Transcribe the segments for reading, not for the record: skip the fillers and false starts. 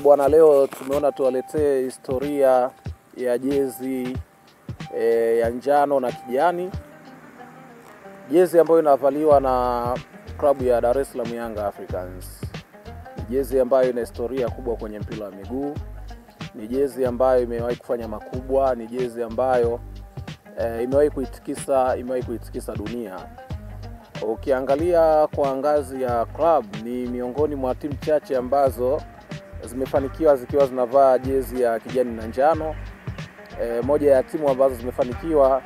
Bwana, leo tumeona tuwaletee historia ya jezi ya njano na kijani. Jezi ambayo inavaliwa na klabu ya Dar es Salaam Young Africans. Jezi ambayo ina historia kubwa kwenye mpira wa miguu. Ni jezi ambayo imewahi kufanya makubwa, ni jezi ambayo imewahi kuitikisa dunia. Ukiangalia kwa ngazi ya club, ni miongoni mwa timu chache ambazo zimefanikiwa zikiwa zinavaa jezi ya kijani na njano. Moja ya timu ambazo zimefanikiwa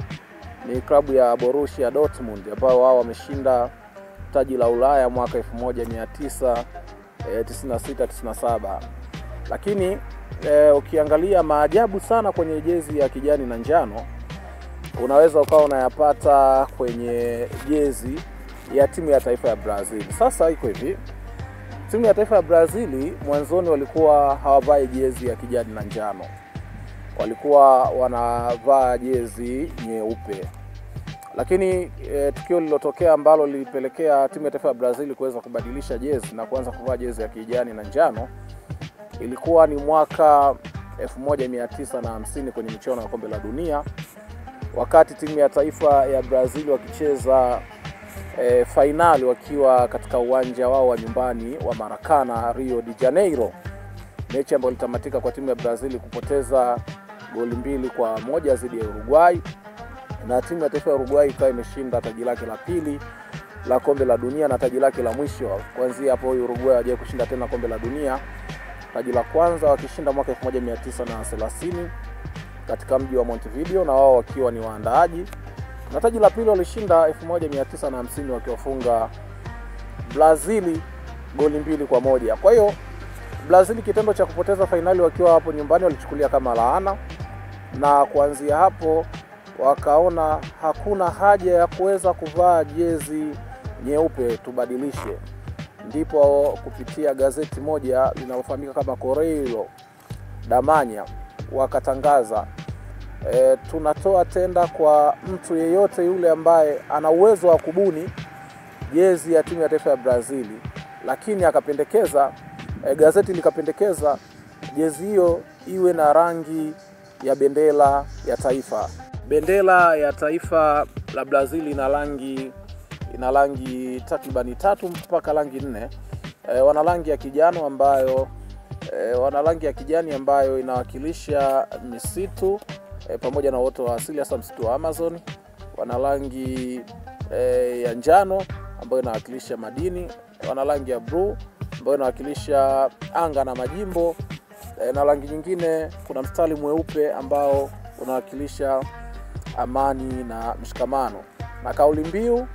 ni klabu ya Borussia Dortmund, ambao wao wameshinda taji la Ulaya mwaka 1996-97. Lakini ukiangalia maajabu sana kwenye jezi ya kijani na njano, unaweza ukawa unayapata kwenye jezi ya timu ya taifa ya Brazil. Sasa iko hivi, timu ya taifa ya Brazil mwanzoni walikuwa hawavai jezi ya kijani na njano. Walikuwa wanavaa jezi nyeupe. Lakini tukio lililotokea ambalo lilipelekea timu ya taifa ya Brazil kuweza kubadilisha jezi na kuanza kuvaa jezi ya kijani na njano, ilikuwa ni mwaka 1950 kwenye michuano ya kombe la dunia, wakati timu ya taifa ya Brazil wakicheza finali wakiwa katika uwanja wao wa nyumbani wa Maracanã, Rio de Janeiro. Mechi ambayo ilitamatika kwa timu ya Brazil kupoteza goli 2-1 dhidi ya Uruguay, na timu ya taifa ya Uruguay ikawa imeshinda taji lake la pili la kombe la dunia na taji lake la mwisho. Kuanzia hapo Uruguay hajawahi kushinda tena kombe la dunia. Taji la kwanza wakishinda mwaka 1930 katika mji wa Montevideo, na wao wakiwa ni waandaaji, na taji la pili walishinda 1950 wakiwafunga Brazil goli 2-1. Kwa hiyo Brazil, kitendo cha kupoteza finali wakiwa hapo nyumbani, walichukulia kama laana, na kuanzia hapo wakaona hakuna haja ya kuweza kuvaa jezi nyeupe, tubadilishe. Ndipo kupitia gazeti moja linalofahamika kama Correio da Manhã wakatangaza, tunatoa tenda kwa mtu yeyote yule ambaye ana uwezo wa kubuni jezi ya timu ya taifa ya Brazil. Lakini akapendekeza, gazeti likapendekeza jezi hiyo iwe na rangi ya bendera ya taifa. Bendera ya taifa la Brazil ina rangi takriban 3 mpaka rangi 4. Wana rangi ya kijani ambayo inawakilisha misitu pamoja na uoto wa asili, hasa msitu wa Amazon. Wana rangi ya njano ambayo inawakilisha madini. Wana rangi ya blue ambayo inawakilisha anga na majimbo. Na rangi nyingine, kuna mstari mweupe ambao unawakilisha amani na mshikamano. Na kauli mbiu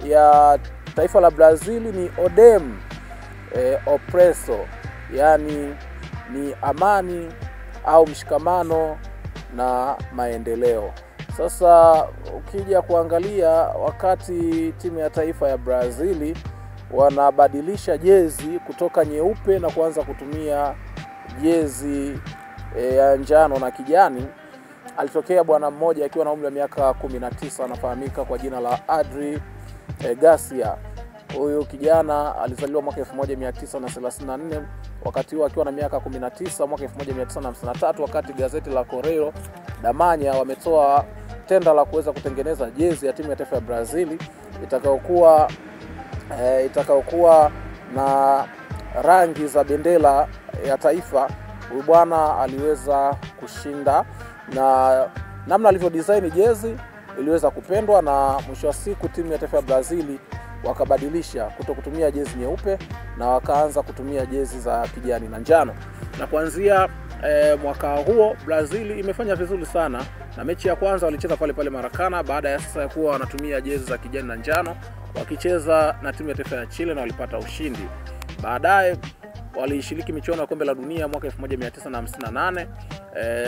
ya taifa la Brazil ni Odem Opresso, yani ni amani au mshikamano na maendeleo. Sasa ukija kuangalia, wakati timu ya taifa ya Brazil wanabadilisha jezi kutoka nyeupe na kuanza kutumia jezi ya njano na kijani, alitokea bwana mmoja akiwa na umri wa miaka 19, anafahamika kwa jina la Adri Garcia. Huyu kijana alizaliwa mwaka 1934, wakati huo akiwa na miaka 19 mwaka 1953, wakati gazeti la Correio da Manhã wametoa tenda la kuweza kutengeneza jezi ya timu ya taifa ya Brazil itakayokuwa na rangi za bendera ya taifa. Huyu bwana aliweza kushinda, na namna alivyo design jezi iliweza kupendwa, na mwisho wa siku timu ya taifa ya Brazil wakabadilisha kutokutumia jezi nyeupe na wakaanza kutumia jezi za kijani na njano. Na kuanzia mwaka huo Brazil imefanya vizuri sana, na mechi ya kwanza walicheza pale pale Maracanã, baada ya sasa kuwa wanatumia jezi za kijani na njano, wakicheza na timu ya taifa ya Chile na walipata ushindi. Baadaye walishiriki michuano ya kombe la dunia mwaka 1958.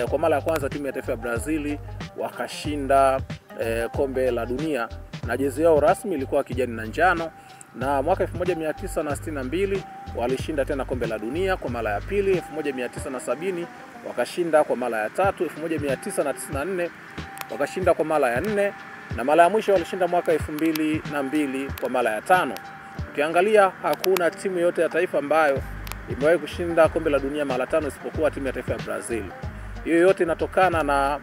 Kwa mara ya kwanza timu ya taifa ya Brazil wakashinda kombe la dunia, na jezi yao rasmi ilikuwa kijani na njano. Na mwaka 1962 walishinda tena kombe la dunia kwa mara ya pili. 1970 wakashinda kwa mara ya 3. 1994 wakashinda kwa mara ya 4, na mara ya mwisho walishinda mwaka 2002 kwa mara ya 5. Ukiangalia hakuna timu yote ya taifa ambayo imewahi kushinda kombe la dunia mara 5 isipokuwa timu ya taifa ya Brazil. Hiyo yote inatokana na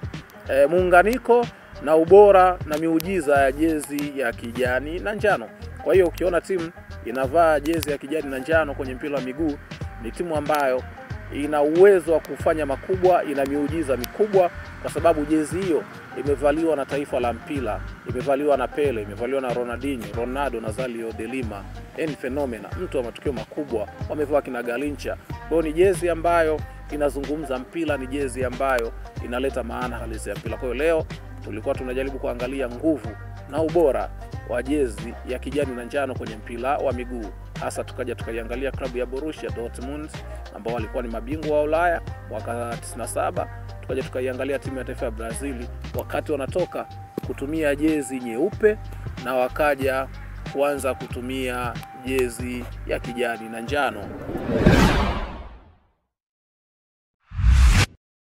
muunganiko na ubora na miujiza ya jezi ya kijani na njano. Kwa hiyo ukiona timu inavaa jezi ya kijani na njano kwenye mpira wa miguu, ni timu ambayo ina uwezo wa kufanya makubwa, ina miujiza mikubwa, kwa sababu jezi hiyo imevaliwa na taifa la mpira, imevaliwa na Pele, imevaliwa na Ronaldinho, Ronaldo, Nazario de Lima, Fenomena, mtu wa matukio makubwa, wamevaa kina Galincha. Kwa hiyo ni jezi ambayo inazungumza mpira, ni jezi ambayo inaleta maana halisi ya mpira. Kwa hiyo leo tulikuwa tunajaribu kuangalia nguvu na ubora wa jezi ya kijani na njano kwenye mpira wa miguu. Hasa tukaiangalia klabu ya Borussia Dortmund ambao walikuwa ni mabingwa wa Ulaya mwaka 97. Tukaiangalia timu ya taifa ya Brazil wakati wanatoka kutumia jezi nyeupe na wakaja kuanza kutumia jezi ya kijani na njano.